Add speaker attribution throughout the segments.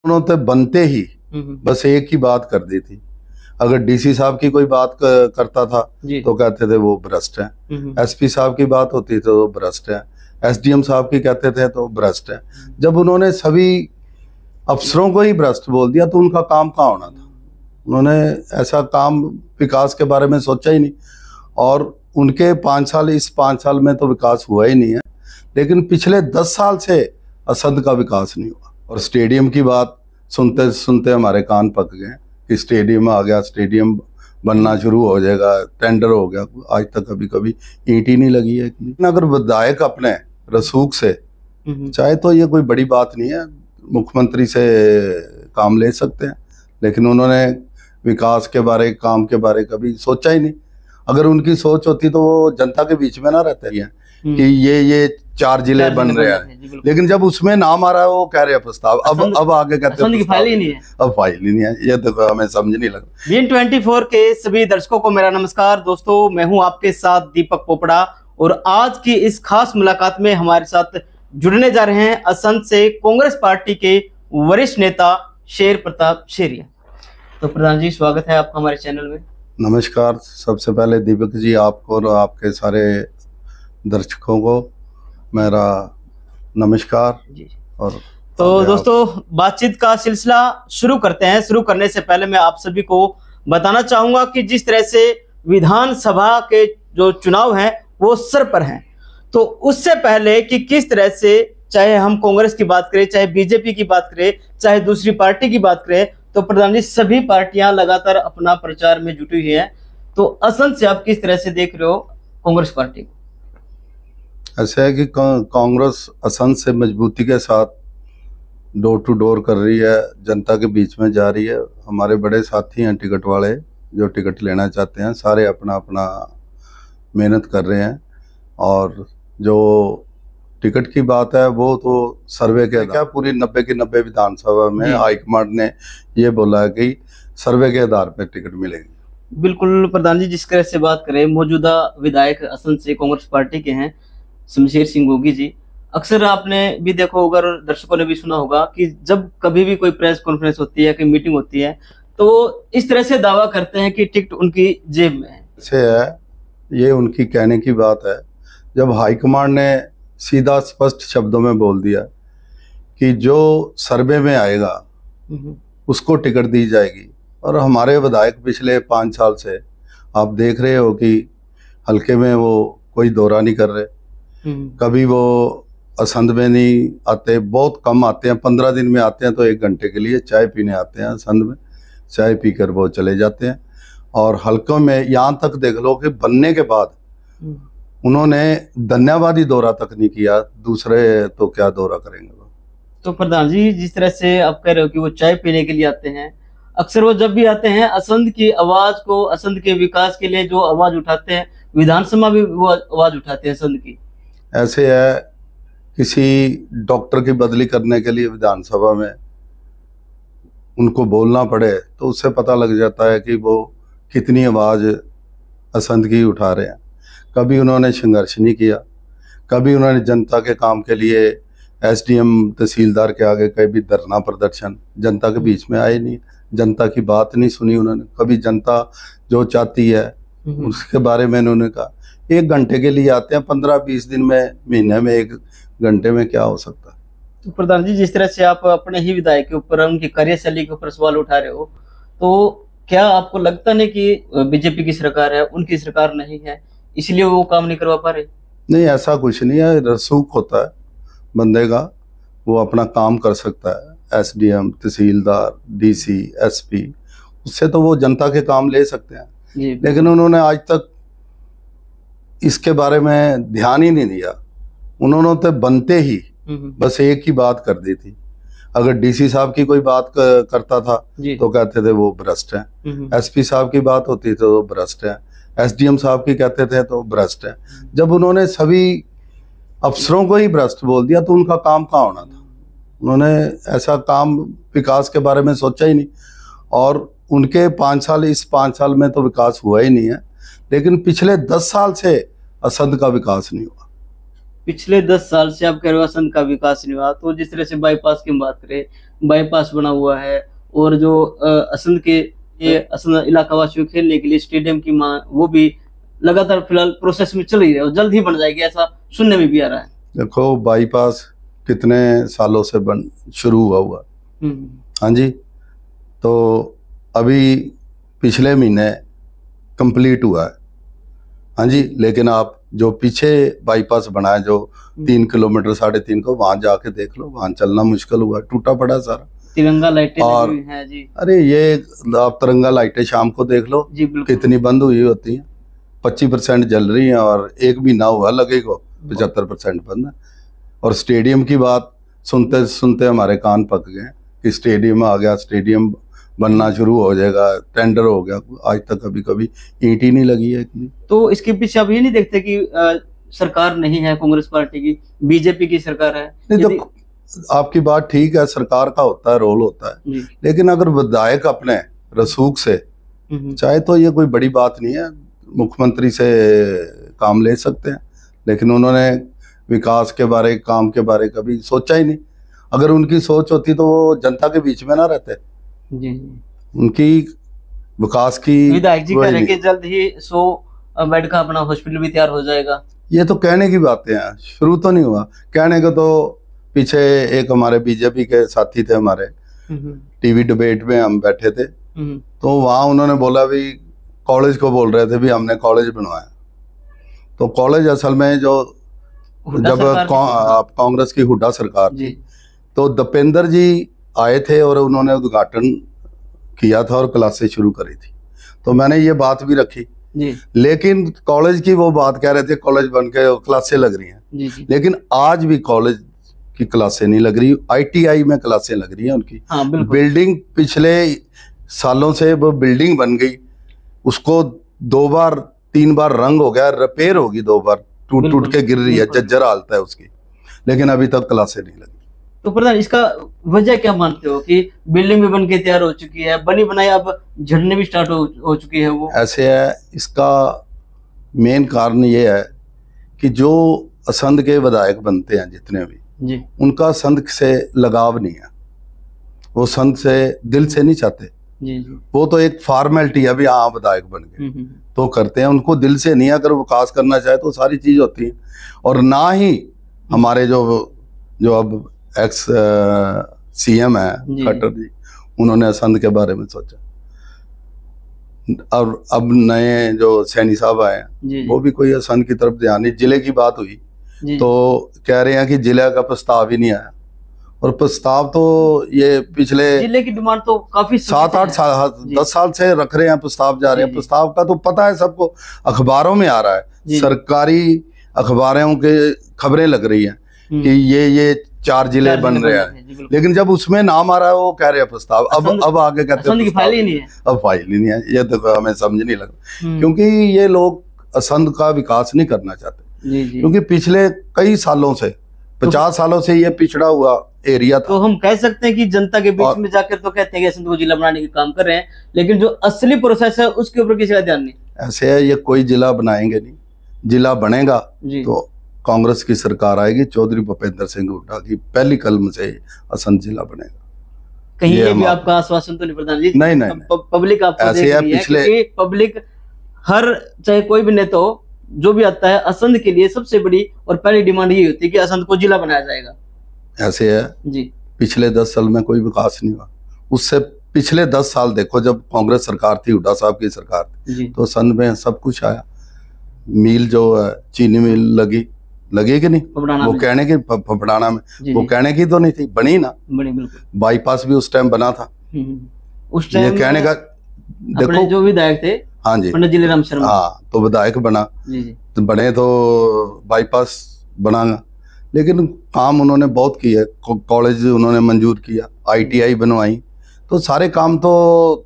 Speaker 1: उन्होंने बनते ही बस एक ही बात कर दी थी। अगर डीसी साहब की कोई बात करता था तो कहते थे वो भ्रष्ट है, एसपी साहब की बात होती तो वो भ्रष्ट है, एसडीएम साहब की कहते थे तो भ्रष्ट है। जब उन्होंने सभी अफसरों को ही भ्रष्ट बोल दिया तो उनका काम कहाँ होना था। उन्होंने ऐसा काम विकास के बारे में सोचा ही नहीं, और उनके 5 साल, इस 5 साल में तो विकास हुआ ही नहीं है, लेकिन पिछले 10 साल से असंध का विकास नहीं हुआ। और स्टेडियम की बात सुनते सुनते हमारे कान पक गए कि स्टेडियम आ गया, स्टेडियम बनना शुरू हो जाएगा, टेंडर हो गया। आज तक कभी ईंट ही नहीं लगी है। अगर विधायक अपने रसूख से चाहे तो ये कोई बड़ी बात नहीं है, मुख्यमंत्री से काम ले सकते हैं, लेकिन उन्होंने विकास के बारे, काम के बारे कभी सोचा ही नहीं। अगर उनकी सोच होती तो वो जनता के बीच में ना रहते हैं कि ये 4 जिले बन रहे हैं, लेकिन जब उसमें नाम आ रहा है वो कह रहे हैं प्रस्ताव, अब आगे कहते हैं
Speaker 2: फाइल ही नहीं है,
Speaker 1: अब फाइल ही नहीं है। ये तो हमें समझ नहीं लगा।
Speaker 2: BN24 के सभी दर्शकों को मेरा नमस्कार। दोस्तों, मैं हूं आपके साथ दीपक पोपड़ा, और आज की इस खास मुलाकात में हमारे साथ जुड़ने जा रहे हैं असंध से कांग्रेस पार्टी के वरिष्ठ नेता शेर प्रताप शेरिया। तो प्रधान जी, स्वागत है आपका हमारे चैनल में।
Speaker 1: नमस्कार। सबसे पहले दीपक जी, आपको और आपके सारे दर्शकों को मेरा नमस्कार जी। और
Speaker 2: तो दोस्तों, बातचीत का सिलसिला शुरू करते हैं। शुरू करने से पहले मैं आप सभी को बताना चाहूंगा कि जिस तरह से विधानसभा के जो चुनाव हैं वो सर पर हैं, तो उससे पहले कि किस तरह से, चाहे हम कांग्रेस की बात करें, चाहे बीजेपी की बात करें, चाहे दूसरी पार्टी की बात करें, तो प्रधान जी सभी पार्टियां लगातार अपना प्रचार में जुटी हुई हैं। तो असंध से आप किस तरह से देख रहे हो कांग्रेस पार्टी को?
Speaker 1: ऐसा है कि कांग्रेस असंध से मजबूती के साथ डोर टू डोर कर रही है, जनता के बीच में जा रही है। हमारे बड़े साथी हैं टिकट वाले, जो टिकट लेना चाहते हैं, सारे अपना अपना मेहनत कर रहे हैं। और जो टिकट की बात है वो तो सर्वे के क्या, पूरी 90 की 90 विधानसभा में हाईकमांड ने ये बोला है कि सर्वे के आधार पर टिकट मिलेगी।
Speaker 2: बिल्कुल प्रधान जी, जिस तरह से बात करें, मौजूदा विधायक असंध से कांग्रेस पार्टी के हैं शमशेर सिंह गोगी जी। अक्सर आपने भी देखा होगा और दर्शकों ने भी सुना होगा कि जब कभी भी कोई प्रेस कॉन्फ्रेंस होती है, कोई मीटिंग होती है, तो वो इस तरह से दावा करते हैं कि टिकट उनकी जेब में है।
Speaker 1: ऐसे है, ये उनकी कहने की बात है। जब हाईकमांड ने सीधा स्पष्ट शब्दों में बोल दिया कि जो सर्वे में आएगा उसको टिकट दी जाएगी, और हमारे विधायक पिछले 5 साल से आप देख रहे हो कि हल्के में वो कोई दौरा नहीं कर रहे, कभी वो असंध में नहीं आते, बहुत कम आते हैं, 15 दिन में आते हैं तो 1 घंटे के लिए चाय पीने आते हैं असंध में, चाय पीकर वो चले जाते हैं। और हल्कों में यहाँ तक देख लो कि बनने के बाद उन्होंने धन्यवादी दौरा तक नहीं किया, दूसरे तो क्या दौरा करेंगे वो।
Speaker 2: तो प्रधान जी, जिस तरह से आप कह रहे हो कि वो चाय पीने के लिए आते हैं, अक्सर वो जब भी आते हैं असंध की आवाज को, असंध के विकास के लिए जो आवाज उठाते हैं, विधानसभा भी वो आवाज उठाते हैं असंध की।
Speaker 1: ऐसे है, किसी डॉक्टर की बदली करने के लिए विधानसभा में उनको बोलना पड़े तो उससे पता लग जाता है कि वो कितनी आवाज असंध की उठा रहे हैं। कभी उन्होंने संघर्ष नहीं किया, कभी उन्होंने जनता के काम के लिए एसडीएम तहसीलदार के आगे कभी धरना प्रदर्शन, जनता के बीच में आए नहीं, जनता की बात नहीं सुनी उन्होंने। कभी जनता जो चाहती है उसके बारे में उन्होंने कहा। 1 घंटे के लिए आते हैं, 15-20 दिन में, महीने में 1 घंटे में क्या हो सकता है।
Speaker 2: तो प्रधान जी, जिस तरह से आप अपने ही विधायक के ऊपर, उनकी कार्यशैली के ऊपर सवाल उठा रहे हो, तो क्या आपको लगता नहीं कि बीजेपी की सरकार है, उनकी सरकार नहीं है, इसलिए वो काम नहीं करवा पा रहे?
Speaker 1: नहीं, ऐसा कुछ नहीं है। रसूख होता है बंदे का, वो अपना काम कर सकता है। एसडीएम, तहसीलदार, डीसी, एसपी, उससे तो वो जनता के काम ले सकते हैं, लेकिन उन्होंने आज तक इसके बारे में ध्यान ही नहीं दिया। उन्होंने तो बनते ही बस एक ही बात कर दी थी। अगर डीसी साहब की कोई बात करता था तो कहते थे वो भ्रष्ट है, एसपी साहब की बात होती तो वो भ्रष्ट है, एसडीएम साहब की कहते थे तो भ्रष्ट है। जब उन्होंने सभी अफसरों को ही भ्रष्ट बोल दिया तो उनका काम कहाँ होना था। उन्होंने ऐसा काम विकास के बारे में सोचा ही नहीं, और उनके 5 साल, इस 5 साल में तो विकास हुआ ही नहीं है, लेकिन पिछले 10 साल से असंध का विकास नहीं हुआ।
Speaker 2: पिछले 10 साल से आप कह रहे हो असंध का विकास नहीं हुआ, तो जिस तरह से बाईपास की हम बात करें, बाईपास बना हुआ है और जो असंध के ये असंध इलाका वासियों को खेलने के लिए स्टेडियम की मांग वो भी लगातार फिलहाल प्रोसेस में चल रही है और जल्द ही बन जाएगी, ऐसा सुनने में भी आ रहा है।
Speaker 1: देखो बाईपास कितने सालों से शुरू हुआ। हाँ जी, तो अभी पिछले महीने कंप्लीट हुआ है। हाँ जी, लेकिन आप जो पीछे बाईपास बना है जो 3 किलोमीटर 3.5 को, वहां जाके देख लो, वहां चलना मुश्किल हुआ, टूटा पड़ा सारा।
Speaker 2: तिरंगा लाइटें लगी हुई हैं जी।
Speaker 1: अरे ये आप तिरंगा लाइटें शाम को देख लो जी, कितनी बंद हुई होती हैं, 25% जल रही हैं और एक भी ना हुआ लगेगा, 75% बंद है। और स्टेडियम की बात सुनते सुनते हमारे कान पक गए कि स्टेडियम आ गया, स्टेडियम बनना शुरू हो जाएगा, टेंडर हो गया, आज तक कभी ईंट ही नहीं लगी है इतनी।
Speaker 2: तो इसके पीछे आप ये नहीं देखते कि सरकार नहीं है कांग्रेस पार्टी की, बीजेपी की सरकार है?
Speaker 1: नहीं तो आपकी बात ठीक है, सरकार का होता है, रोल होता है, लेकिन अगर विधायक अपने रसूख से चाहे तो ये कोई बड़ी बात नहीं है, मुख्यमंत्री से काम ले सकते हैं, लेकिन उन्होंने विकास के बारे, काम के बारे कभी सोचा ही नहीं। अगर उनकी सोच होती तो वो जनता के बीच में ना रहते
Speaker 2: जी।
Speaker 1: उनकी विकास की
Speaker 2: विधायक जी कह रहे हैं कि जल्द ही 100 बेड का अपना हॉस्पिटल भी तैयार हो जाएगा।
Speaker 1: ये तो कहने की बातें हैं, शुरू तो नहीं हुआ। कहने को तो पीछे एक हमारे बीजेपी के साथी थे, हमारे टीवी डिबेट में हम बैठे थे, तो वहां उन्होंने बोला भी, कॉलेज को बोल रहे थे भी हमने कॉलेज बनवाया। तो कॉलेज असल में जो जब कांग्रेस की हुड्डा सरकार थी तो दीपेंद्र जी आए थे और उन्होंने उद्घाटन किया था और क्लासें शुरू करी थी, तो मैंने ये बात भी रखी जी। लेकिन कॉलेज की वो बात कह रहे थे कॉलेज बन के क्लासें लग रही हैं जी। लेकिन आज भी कॉलेज की क्लासें नहीं लग रही, ITI में क्लासें लग रही हैं उनकी। बिल्डिंग पिछले सालों से वो बिल्डिंग बन गई, उसको 2 बार 3 बार रंग हो गया, रिपेयर होगी 2 बार, टूट के गिर रही है, जर्जर हालत है उसकी, लेकिन अभी तक क्लासें नहीं लगी।
Speaker 2: तो प्रधान, इसका वजह क्या मानते हो कि बिल्डिंग भी बन के तैयार हो चुकी है, बनी बनाई अब झड़ने भी स्टार्ट हो चुकी है? वो
Speaker 1: ऐसे है, इसका मेन कारण ये है कि जो असंध के विधायक बनते हैं जितने भी जी, उनका संध से लगाव नहीं है, वो संध से दिल से नहीं चाहते जी। वो तो एक फॉर्मेलिटी है, अभी हाँ विधायक बन गए तो करते हैं, उनको दिल से नहीं। अगर विकास करना चाहे तो सारी चीज होती है। और ना ही हमारे जो अब एक्स CM है खट्टर जी, उन्होंने असंध के बारे में सोचा। और अब नए जो सैनी साहब आए हैं वो भी कोई असंध की तरफ ध्यान नहीं। जिले की बात हुई तो कह रहे हैं कि जिले का प्रस्ताव ही नहीं आया, और प्रस्ताव तो ये पिछले
Speaker 2: जिले की डिमांड तो काफी
Speaker 1: 7-8 साल 10 साल से रख रहे हैं, प्रस्ताव जा रहे हैं। प्रस्ताव का तो पता है सबको, अखबारों में आ रहा है, सरकारी अखबारों के खबरें लग रही हैं कि ये 4 जिले बन रहे हैं, लेकिन जब उसमें नाम आ रहा है वो कह रहे हैं प्रस्ताव। अब आगे कहते हैं
Speaker 2: फाइल ही नहीं है,
Speaker 1: अब फाइल ही नहीं है। ये तो हमें समझ नहीं लगा, क्योंकि ये लोग असंध का विकास नहीं करना चाहते क्योंकि पिछले कई सालों से 50 सालों से ये पिछड़ा हुआ एरिया था।
Speaker 2: तो हम कह सकते हैं कि जनता के बीच में जाकर तो कहते हैं कि असंध को जिला बनाने का काम कर रहे हैं, लेकिन जो असली प्रोसेस है उसके ऊपर किसी का ध्यान नहीं।
Speaker 1: ऐसे है, ये कोई जिला बनाएंगे नहीं, जिला बनेगा तो कांग्रेस की सरकार आएगी, चौधरी भूपेंद्र सिंह हुड्डा की पहली कलम से असंध जिला बनेगा।
Speaker 2: कहीं ये भी आपका आश्वासन तो नहीं प्रधान जी?
Speaker 1: नहीं,
Speaker 2: पब्लिक आपको
Speaker 1: ऐसे है, पिछले
Speaker 2: पब्लिक हर चाहे कोई भी नेता हो जो भी आता है, असंध के लिए सबसे बड़ी और पहली डिमांड ये होती है कि असंध को जिला बनाया जाएगा।
Speaker 1: ऐसे है जी, पिछले 10 साल में कोई विकास नहीं हुआ। उससे पिछले 10 साल देखो, जब कांग्रेस सरकार थी, हुड्डा साहब की सरकार थी, तो संध में सब कुछ आया। मिल जो है चीनी मिल लगी कि नहीं, वो कहने की फपड़ाना में वो कहने की तो नहीं थी, बनी ना, बनी बिल्कुल। बाईपास भी उस टाइम बना था,
Speaker 2: उस टाइम
Speaker 1: ये कहने का
Speaker 2: देखो जो विधायक थे,
Speaker 1: हाँ जी,
Speaker 2: पंडित जिलेराम शर्मा,
Speaker 1: हाँ, तो विधायक बना जी। तो बने तो बाईपास बनागा, लेकिन काम उन्होंने बहुत किया। कॉलेज उन्होंने मंजूर किया, ITI बनवाई, तो सारे काम तो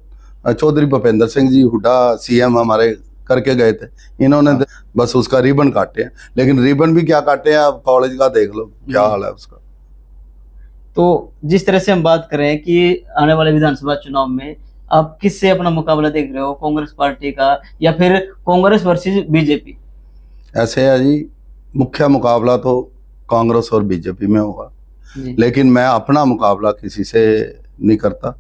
Speaker 1: चौधरी भूपेंद्र सिंह जी हुड्डा CM हमारे करके गए थे। इन्होंने बस उसका रिबन काटे हैं, लेकिन रिबन भी क्या काटे हैं, अब कॉलेज का देख लो क्या हाल है उसका।
Speaker 2: तो जिस तरह से हम बात कर रहे हैं कि आने वाले विधानसभा चुनाव में आप किससे अपना मुकाबला देख रहे हो, कांग्रेस पार्टी का या फिर कांग्रेस वर्सेस बीजेपी?
Speaker 1: ऐसे है जी, मुख्य मुकाबला तो कांग्रेस और बीजेपी में होगा। लेकिन मैं अपना मुकाबला किसी से नहीं करता,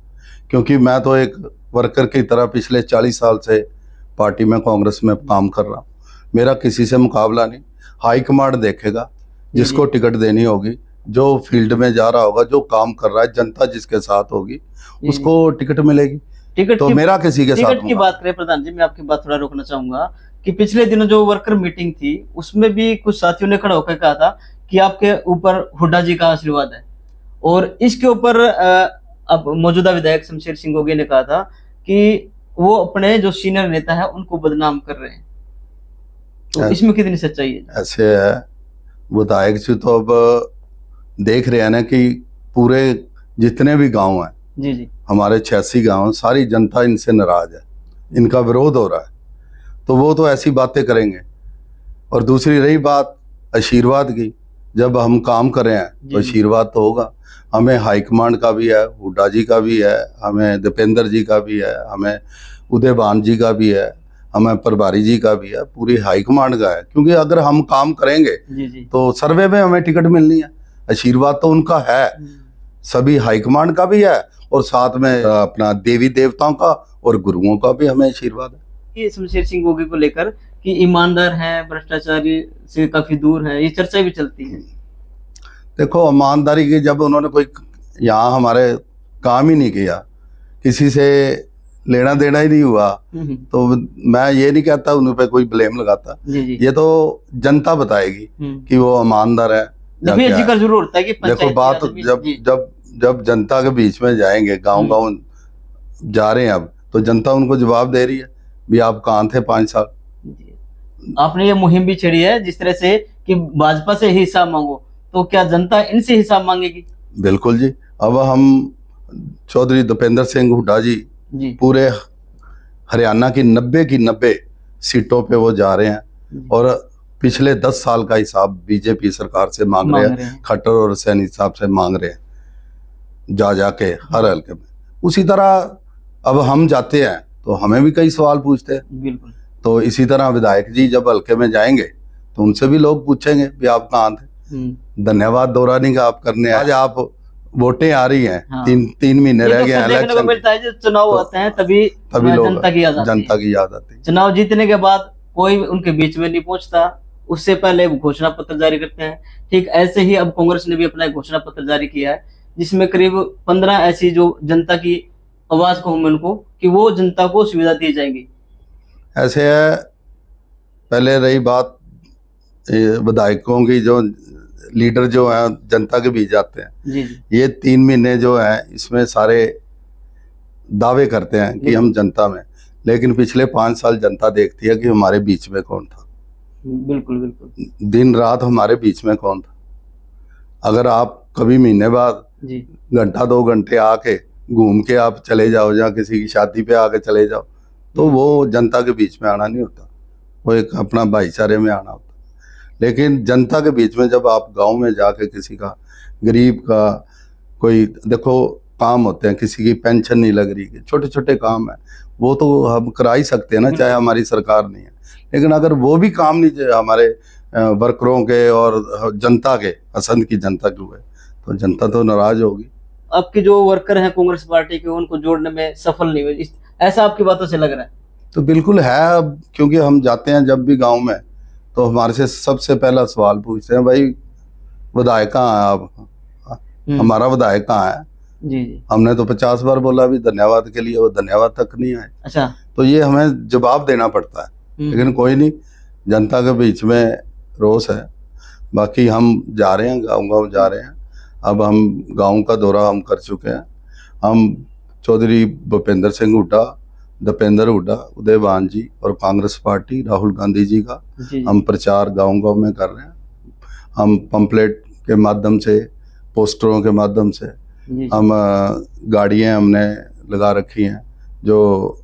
Speaker 1: क्योंकि मैं तो एक वर्कर की तरह पिछले 40 साल से पार्टी में कांग्रेस में काम कर रहा हूँ। मेरा किसी से मुकाबला नहीं। हाईकमांड देखेगा, जिसको टिकट देनी होगी, जो फील्ड में जा रहा होगा, जो काम कर रहा है, जनता जिसके साथ होगी उसको टिकट मिलेगी। टिकट तो मेरा किसी के साथ
Speaker 2: की बात करें प्रधान जी, मैं आपकी बात थोड़ा रोकना चाहूंगा कि पिछले दिनों जो वर्कर मीटिंग थी उसमें भी कुछ साथियों ने खड़ा होकर कहा था कि आपके ऊपर हुड्डा जी का आशीर्वाद है, और इसके ऊपर अब मौजूदा विधायक शमशेर सिंह गोगे ने कहा था कि वो अपने जो सीनियर नेता है उनको बदनाम कर रहे हैं। तो इसमें कितनी सच्चाई है?
Speaker 1: ऐसे है, विधायक जी तो अब देख रहे हैं ना कि पूरे जितने भी गांव हैं,
Speaker 2: जी
Speaker 1: हमारे 86 गांव, सारी जनता इनसे नाराज है, इनका विरोध हो रहा है, तो वो तो ऐसी बातें करेंगे। और दूसरी रही बात आशीर्वाद की, जब हम काम कर रहे हैं तो आशीर्वाद तो होगा। हमें हाईकमांड का भी है, हुड्डा जी का भी है, हमें दीपेंद्र जी का भी है, हमें उदयभान जी का भी है, हमें प्रभारी जी का भी है, पूरी हाईकमांड का है। क्योंकि अगर हम काम करेंगे तो सर्वे में हमें टिकट मिलनी है। आशीर्वाद तो उनका है, सभी हाईकमांड का भी है, और साथ में अपना देवी देवताओं का और गुरुओं का भी हमें आशीर्वाद है।
Speaker 2: ये शमशेर सिंह गोगे को लेकर कि ईमानदार है, भ्रष्टाचारी से काफी दूर है, ये चर्चा भी चलती है।
Speaker 1: देखो, ईमानदारी की, जब उन्होंने कोई यहाँ हमारे काम ही नहीं किया, किसी से लेना देना ही नहीं हुआ, तो मैं ये नहीं कहता उन पे कोई ब्लेम लगाता। ये तो जनता बताएगी कि वो ईमानदार है।
Speaker 2: जिक्र जरूर होता है कि
Speaker 1: देखो, बात जब जनता के बीच में जाएंगे, गांव जा रहे हैं अब, तो जनता उनको जवाब दे रही है भी आप कहाँ थे 5 साल।
Speaker 2: आपने ये मुहिम भी छेड़ी है जिस तरह से कि भाजपा से हिसाब मांगो, तो क्या जनता इनसे हिसाब मांगेगी?
Speaker 1: बिल्कुल जी। अब हम चौधरी दीपेंद्र सिंह हुड्डा जी पूरे हरियाणा की 90 सीटों पे वो जा रहे हैं, और पिछले 10 साल का हिसाब बीजेपी सरकार से मांग रहे हैं, खट्टर और सैनी साहब से मांग रहे हैं, जाके हर हल्के में। उसी तरह अब हम जाते हैं तो हमें भी कई सवाल पूछते हैं।
Speaker 2: बिल्कुल।
Speaker 1: तो इसी तरह विधायक जी जब हल्के में जाएंगे तो उनसे भी लोग पूछेंगे भी आप कहाँ थे। धन्यवाद दोहराने का आप करने, आज आप वोटें आ रही हैं। हाँ। तीन महीने रह गए हैं इलेक्शन
Speaker 2: के। चुनाव होते हैं तभी लोग जनता
Speaker 1: की याद आती है।
Speaker 2: चुनाव जीतने के बाद कोई उनके बीच में नहीं पहुंचता, उससे पहले घोषणा पत्र जारी करते हैं। ठीक ऐसे ही अब कांग्रेस ने भी अपना घोषणा पत्र जारी किया है, जिसमें करीब 15 ऐसी जो जनता की आवाज को हम उनको कि वो जनता को सुविधा दी जाएगी।
Speaker 1: ऐसे है, पहले रही बात विधायकों की, जो लीडर जो है जनता के बीच जाते हैं, ये 3 महीने जो है इसमें सारे दावे करते हैं कि हम जनता में, लेकिन पिछले 5 साल जनता देखती है कि हमारे बीच में कौन था।
Speaker 2: बिल्कुल बिल्कुल।
Speaker 1: दिन रात हमारे बीच में कौन था। अगर आप कभी महीने बाद घंटा 2 घंटे आके घूम के आप चले जाओ, या किसी की शादी पे आके चले जाओ, तो वो जनता के बीच में आना नहीं होता, वो एक अपना भाईचारे में आना होता। लेकिन जनता के बीच में जब आप गांव में जाके किसी का, गरीब का कोई, देखो काम होते हैं, किसी की पेंशन नहीं लग रही, छोटे छोटे काम है, वो तो हम करा ही सकते हैं ना, चाहे हमारी सरकार नहीं है। लेकिन अगर वो भी काम नहीं हमारे वर्करों के और जनता के, पसंद की जनता के हुए, तो जनता तो नाराज होगी।
Speaker 2: आपके जो वर्कर हैं कांग्रेस पार्टी के, उनको जोड़ने में सफल नहीं हुए, ऐसा आपकी बातों से लग रहा है? तो
Speaker 1: बिल्कुल है। अब क्योंकि हम जाते हैं जब भी गांव में, तो हमारे से सबसे पहला सवाल पूछते हैं, भाई विधायक कहाँ है आप, हमारा विधायक कहाँ है।
Speaker 2: जी।
Speaker 1: हमने तो 50 बार बोला भी धन्यवाद के लिए, वो धन्यवाद तक नहीं आए।
Speaker 2: अच्छा।
Speaker 1: तो ये हमें जवाब देना पड़ता है। लेकिन कोई नहीं, जनता के बीच में रोष है। बाकी हम जा रहे हैं, गाँव जा रहे हैं। अब हम गांव का दौरा हम कर चुके हैं। हम चौधरी भूपेंद्र सिंह हुड्डा, दीपेंद्र हुड्डा, उदयभान जी और कांग्रेस पार्टी राहुल गांधी जी का हम प्रचार गांव में कर रहे हैं। हम पंपलेट के माध्यम से, पोस्टरों के माध्यम से, हम गाड़ियां हमने लगा रखी हैं, जो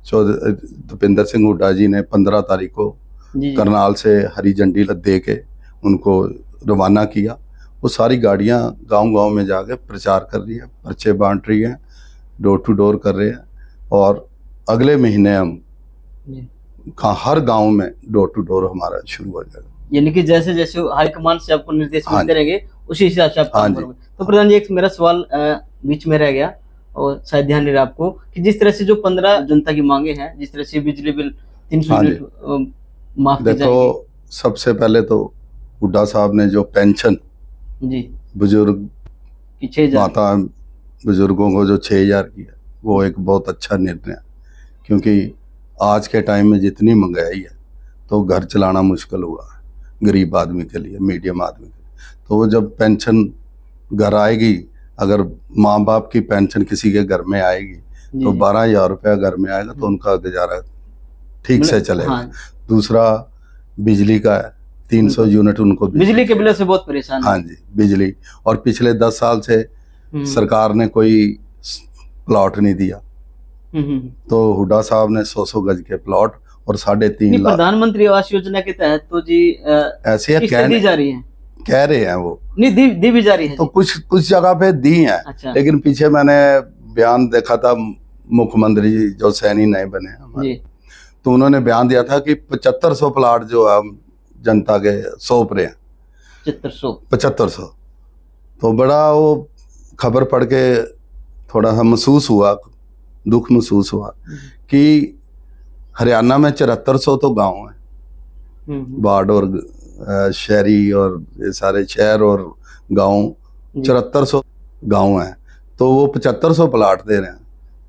Speaker 1: चौधरी दीपेंद्र सिंह हुड्डा जी ने 15 तारीख को करनाल से हरी झंडी दे के उनको रवाना किया। वो सारी गाड़ियां गांव में जाके प्रचार कर रही है, पर्चे बांट रही हैं, डोर टू डोर कर रहे हैं। और अगले महीने हम हर गांव में डोर टू डोर हमारा शुरू हो जाएगा।
Speaker 2: यानी कि जैसे जैसे हाईकमान से आपको निर्देश मिलते रहेंगे उसी हिसाब से आप काम करोगे। तो प्रधान जी, एक मेरा सवाल बीच में रह गया और शायद ध्यान नहीं रहा आपको, कि जिस तरह से जो 15 जनता की मांगे हैं, जिस तरह से बिजली बिल 300 यूनिट माफ की जाएगी।
Speaker 1: देखो, सबसे पहले तो हुड्डा साहब ने जो पेंशन
Speaker 2: जी
Speaker 1: बुजुर्ग
Speaker 2: की 6000
Speaker 1: माता बुजुर्गों को जो 6000 की है, वो एक बहुत अच्छा निर्णय है, क्योंकि आज के टाइम में जितनी महंगाई है तो घर चलाना मुश्किल हुआ है गरीब आदमी के लिए, मीडियम आदमी के लिए। तो वो जब पेंशन घर आएगी, अगर माँ बाप की पेंशन किसी के घर में आएगी तो 12,000 रुपया घर में आएगा तो उनका गुजारा ठीक से चलेगा।
Speaker 2: हाँ।
Speaker 1: दूसरा बिजली का है, 300 यूनिट उनको
Speaker 2: बिजली के बिल से बहुत परेशान।
Speaker 1: हाँ जी, बिजली। और पिछले 10 साल से सरकार ने कोई प्लॉट नहीं दिया, तो हुड्डा साहब ने 100 गज के प्लॉट और 3.5 लाख।
Speaker 2: प्रधानमंत्री आवास योजना के तहत तो जी
Speaker 1: ऐसे
Speaker 2: दी जा रही है,
Speaker 1: कह रहे हैं वो
Speaker 2: नहीं दी भी जा रही है
Speaker 1: तो कुछ जगह पे दी हैं। अच्छा। लेकिन पीछे मैंने बयान देखा था, मुख्यमंत्री जो सैनी नए बने हमारे, तो उन्होंने बयान दिया था कि 7500 प्लाट जो है जनता के सौंप रहे हैं। 7500। तो बड़ा वो खबर पढ़ के थोड़ा सा महसूस हुआ, दुख महसूस हुआ कि हरियाणा में 7400 तो गांव है, वार्ड और शहरी और ये सारे शहर और गांव 7400 गांव हैं, तो वो 7500 प्लाट दे रहे हैं।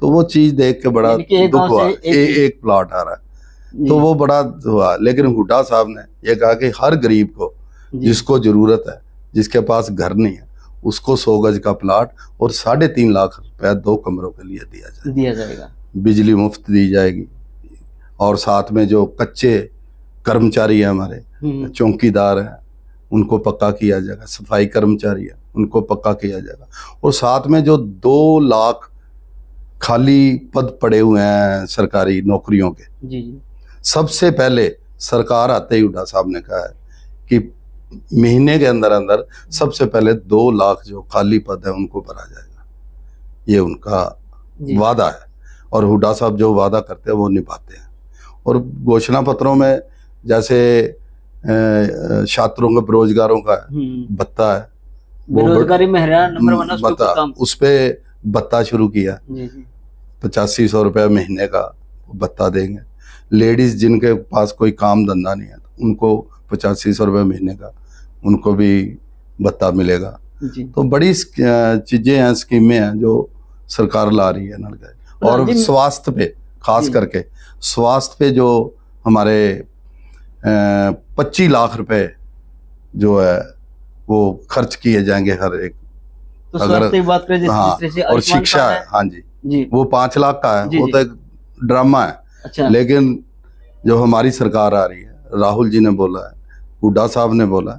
Speaker 1: तो वो चीज देख के बड़ा दुख हुआ, एक प्लाट आ रहा है, तो वो बड़ा हुआ। लेकिन हुड्डा साहब ने ये कहा कि हर गरीब को जिसको जरूरत है, जिसके पास घर नहीं है, उसको 100 गज का प्लाट और 3.5 लाख रुपया 2 कमरों के लिए दिया जाएगा। बिजली मुफ्त दी जाएगी, और साथ में जो कच्चे कर्मचारी हैं हमारे, चौकीदार हैं, उनको पक्का किया जाएगा। सफाई कर्मचारी है, उनको पक्का किया जाएगा। और साथ में जो 2 लाख खाली पद पड़े हुए हैं सरकारी नौकरियों के, जी। सबसे पहले सरकार आते ही हुड्डा साहब ने कहा है कि महीने के अंदर अंदर सबसे पहले 2 लाख जो खाली पद है उनको भरा जाएगा। ये उनका वादा है, और हुड्डा साहब जो वादा करते हैं वो निभाते हैं। और घोषणा पत्रों में जैसे छात्रों के बेरोजगारों का भत्ता है,
Speaker 2: बेरोजगारी में हरियाणा नंबर 1
Speaker 1: भत्ता, उस पे भत्ता शुरू किया, 8500 रुपये महीने का भत्ता देंगे। लेडीज जिनके पास कोई काम धंधा नहीं है उनको 8500 रुपये महीने का उनको भी भत्ता मिलेगा। तो बड़ी चीजें हैं, स्कीमें हैं जो सरकार ला रही है नलका। और स्वास्थ्य पे, खास करके स्वास्थ्य पे जो हमारे 25 लाख रुपए जो है वो खर्च किए जाएंगे हर एक।
Speaker 2: तो अगर की बात करें,
Speaker 1: हाँ, और शिक्षा है, हाँ जी, वो 5 लाख का है, वो तो एक ड्रामा है। अच्छा। लेकिन जो हमारी सरकार आ रही है, राहुल जी ने बोला है, हुड्डा साहब ने बोला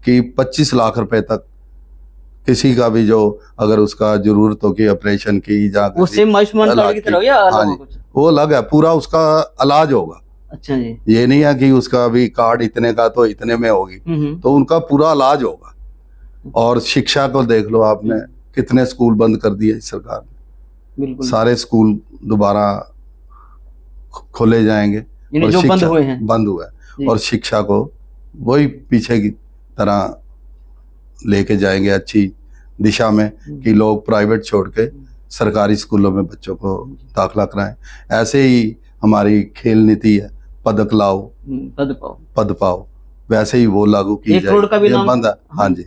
Speaker 1: कि 25 लाख रुपए तक किसी का भी जो अगर उसका जरूरत हो कि ऑपरेशन की जा,
Speaker 2: वो सेम आयुष्मान कार्ड की तरह या
Speaker 1: हाँ जी, वो अलग है, पूरा उसका इलाज होगा।
Speaker 2: अच्छा जी।
Speaker 1: ये नहीं है कि उसका भी कार्ड इतने का तो इतने में होगी, तो उनका पूरा इलाज होगा। और शिक्षा को देख लो आपने, कितने स्कूल बंद कर दिए इस सरकार ने। बिल्कुल। सारे स्कूल दोबारा खोले जाएंगे, और
Speaker 2: जो बंद
Speaker 1: हुआ है, और शिक्षा को वही पीछे की तरह लेके जाएंगे अच्छी दिशा में कि लोग प्राइवेट छोड़ के सरकारी स्कूलों में बच्चों को दाखिला कराएं। ऐसे ही हमारी खेल नीति है, पदक लाओ पद पाओ, वैसे ही वो लागू की जाए, बंद है। हाँ जी,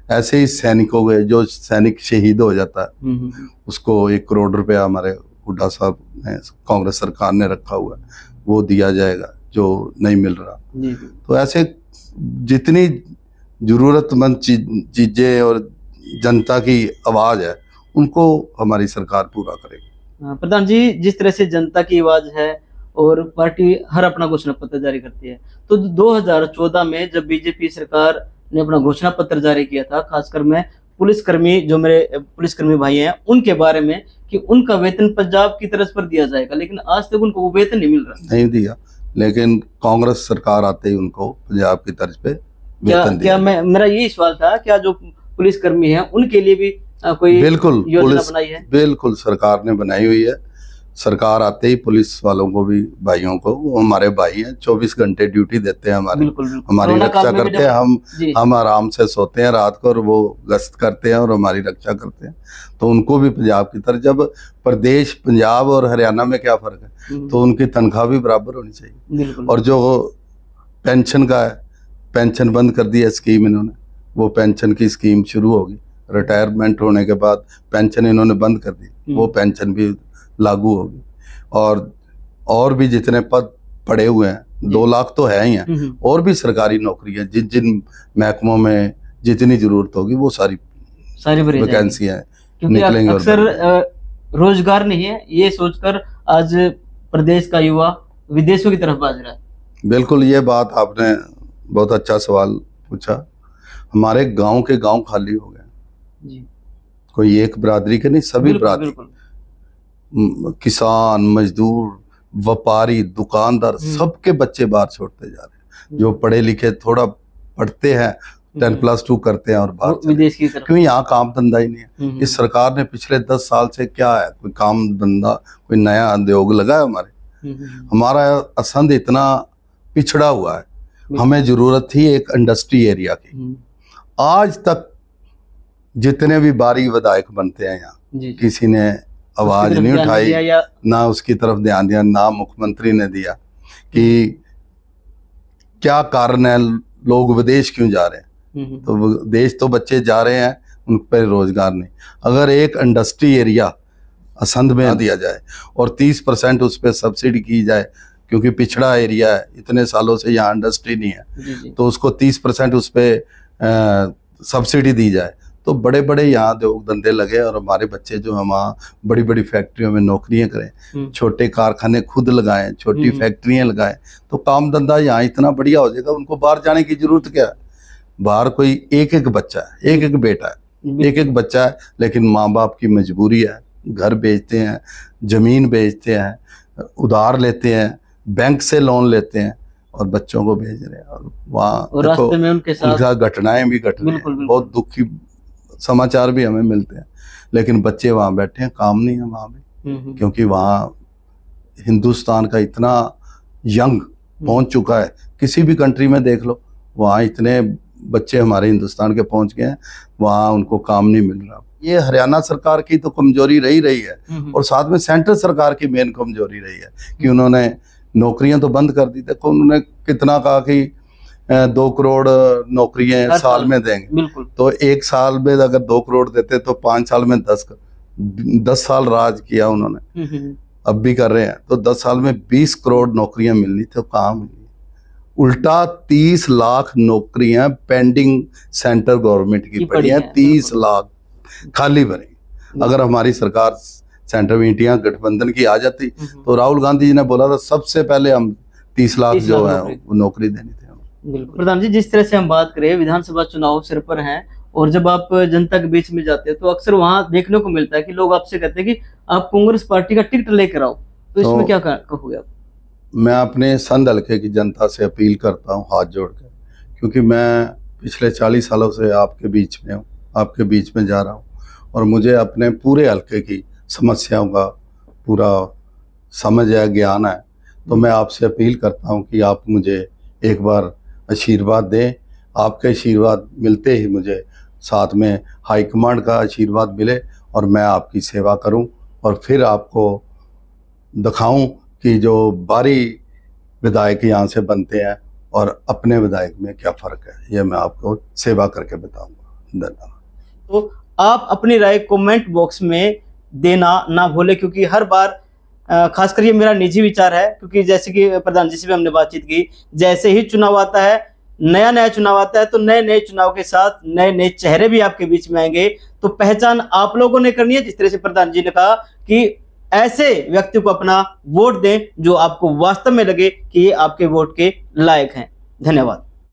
Speaker 1: ऐसे ही सैनिकों के, जो सैनिक शहीद हो जाता है उसको 1 करोड़ रुपया हमारे हुड्डा साहब ने, कांग्रेस सरकार ने रखा हुआ है, वो दिया जाएगा जो नहीं मिल रहा। तो ऐसे जितनी जरूरतमंद चीजें और जनता की आवाज है उनको हमारी सरकार पूरा करेगी।
Speaker 2: प्रधान जी, जिस तरह से जनता की आवाज है और पार्टी हर अपना घोषणा पत्र जारी करती है, तो 2014 में जब बीजेपी सरकार ने अपना घोषणा पत्र जारी किया था, खासकर मैं पुलिसकर्मी, जो मेरे पुलिसकर्मी भाई हैं उनके बारे में, कि उनका वेतन पंजाब की तरफ पर दिया जाएगा, लेकिन आज तक उनको वो वेतन नहीं मिल रहा।
Speaker 1: नहीं दिया, लेकिन कांग्रेस सरकार आते ही उनको पंजाब की तर्ज पे वेतन दिया।
Speaker 2: मेरा यही सवाल था, क्या जो पुलिसकर्मी हैं उनके लिए भी कोई
Speaker 1: बिल्कुल
Speaker 2: योजना बनाई है?
Speaker 1: बिल्कुल सरकार ने बनाई हुई है। सरकार आते ही पुलिस वालों को भी, भाइयों को, वो हमारे भाई हैं, 24 घंटे ड्यूटी देते हैं हमारे, हमारी रक्षा करते हैं। हम आराम से सोते हैं रात को और वो गश्त करते हैं और हमारी रक्षा करते हैं। तो उनको भी पंजाब की तरह, जब प्रदेश पंजाब और हरियाणा में क्या फर्क है, तो उनकी तनख्वाह भी बराबर होनी चाहिए। और जो पेंशन का है, पेंशन बंद कर दी है स्कीम इन्होंने, वो पेंशन की स्कीम शुरू होगी, रिटायरमेंट होने के बाद पेंशन इन्होंने बंद कर दी, वो पेंशन भी लागू होगी। और भी जितने पद पड़े हुए हैं, 2 लाख तो है ही हैं, और भी सरकारी नौकरी है, जिन जिन महकमों में जितनी जरूरत होगी वो सारी वैकेंसियां निकलेंगी।
Speaker 2: अक्सर रोजगार नहीं है ये सोचकर आज प्रदेश का युवा विदेशों की तरफ भाग रहा है।
Speaker 1: बिल्कुल, ये बात आपने बहुत अच्छा सवाल पूछा। हमारे गांव के गांव खाली हो गए, कोई एक बिरादरी के नहीं, सभी बिरादरी, किसान, मजदूर, व्यापारी, दुकानदार, सबके बच्चे बाहर छोड़ते जा रहे हैं। जो पढ़े लिखे थोड़ा पढ़ते हैं, 10+2 करते हैं और बाहर विदेश की तरफ, क्योंकि यहाँ काम धंधा ही नहीं है। इस सरकार ने पिछले 10 साल से क्या है, कोई काम धंधा, कोई नया उद्योग लगा है हमारे? हमारा असंध इतना पिछड़ा हुआ है, हमें जरूरत थी एक इंडस्ट्री एरिया की। आज तक जितने भी बारी विधायक बनते हैं यहाँ, किसी ने आवाज नहीं उठाई, ना उसकी तरफ ध्यान दिया, ना मुख्यमंत्री ने दिया कि क्या कारण है, लोग विदेश क्यों जा रहे हैं। तो विदेश तो बच्चे जा रहे हैं, उन पर रोजगार नहीं। अगर एक इंडस्ट्री एरिया असंध में दिया जाए और 30% उस पर सब्सिडी की जाए, क्योंकि पिछड़ा एरिया है, इतने सालों से यहाँ इंडस्ट्री नहीं है, तो उसको 30% उस पर सब्सिडी दी जाए, तो बड़े बड़े यहाँ उद्योग धंधे लगे और हमारे बच्चे जो हम वहाँ बड़ी बड़ी फैक्ट्रियों में नौकरियां करें, छोटे कारखाने खुद लगाएं, छोटी फैक्ट्रियां लगाएं, तो काम धंधा यहाँ इतना बढ़िया हो जाएगा। उनको बाहर जाने की जरूरत क्या है? बाहर कोई एक बच्चा है, एक बेटा है, एक बच्चा है, लेकिन माँ बाप की मजबूरी है, घर बेचते हैं, जमीन बेचते हैं, उधार लेते हैं, बैंक से लोन लेते हैं और बच्चों को भेज रहे हैं। और वहाँ
Speaker 2: रास्ते में उनके साथ
Speaker 1: घटनाएं भी घट रही हैं, बहुत दुखी समाचार भी हमें मिलते हैं। लेकिन बच्चे वहाँ बैठे हैं, काम नहीं है वहाँ भी, क्योंकि वहाँ हिंदुस्तान का इतना यंग पहुंच चुका है, किसी भी कंट्री में देख लो, वहाँ इतने बच्चे हमारे हिंदुस्तान के पहुंच गए हैं, वहाँ उनको काम नहीं मिल रहा। ये हरियाणा सरकार की तो कमजोरी रही है, और साथ में सेंट्रल सरकार की मेन कमजोरी रही है कि उन्होंने नौकरियां तो बंद कर दी। देखो उन्होंने कितना कहा कि 2 करोड़ नौकरियां साल में देंगे, तो 1 साल में अगर 2 करोड़ देते तो 5 साल में 10 साल राज किया उन्होंने, अब भी कर रहे हैं, तो 10 साल में 20 करोड़ नौकरियां मिलनी थी, काम मिली। उल्टा 30 लाख नौकरियां पेंडिंग सेंट्रल गवर्नमेंट की पड़ी हैं, 30 लाख खाली भरी। अगर हमारी सरकार सेंटर में इंडिया गठबंधन की आ जाती, तो राहुल गांधी जी ने बोला था सबसे पहले हम 30 लाख जो है वो नौकरी देनी थी।
Speaker 2: बिल्कुल प्रधान जी, जिस तरह से हम बात करें, विधानसभा चुनाव सिर पर हैं, और जब आप जनता के बीच में जाते हैं तो अक्सर वहां देखने को मिलता है कि लोग आपसे कहते हैं कि आप कांग्रेस पार्टी का टिकट लेकर आओ, तो इसमें क्या कहोगे आप?
Speaker 1: मैं अपने संध हल्के की जनता से अपील करता हूँ हाथ जोड़ कर, क्योंकि मैं पिछले 40 सालों से आपके बीच में हूँ, आपके बीच में जा रहा हूँ, और मुझे अपने पूरे हल्के की समस्याओं का पूरा समझ है, ज्ञान है। तो मैं आपसे अपील करता हूँ कि आप मुझे एक बार आशीर्वाद दें। आपके आशीर्वाद मिलते ही मुझे साथ में हाईकमांड का आशीर्वाद मिले और मैं आपकी सेवा करूं, और फिर आपको दिखाऊं कि जो बारी विधायक यहाँ से बनते हैं और अपने विधायक में क्या फ़र्क है, ये मैं आपको सेवा करके बताऊंगा। धन्यवाद।
Speaker 2: तो आप अपनी राय कमेंट बॉक्स में देना ना भूलें, क्योंकि हर बार खासकर ये मेरा निजी विचार है, क्योंकि जैसे कि प्रधान जी से भी हमने बातचीत की, जैसे ही चुनाव आता है, नया चुनाव आता है, तो नए चुनाव के साथ नए चेहरे भी आपके बीच में आएंगे। तो पहचान आप लोगों ने करनी है, जिस तरह से प्रधान जी ने कहा कि ऐसे व्यक्ति को अपना वोट दें जो आपको वास्तव में लगे कि ये आपके वोट के लायक हैं। धन्यवाद।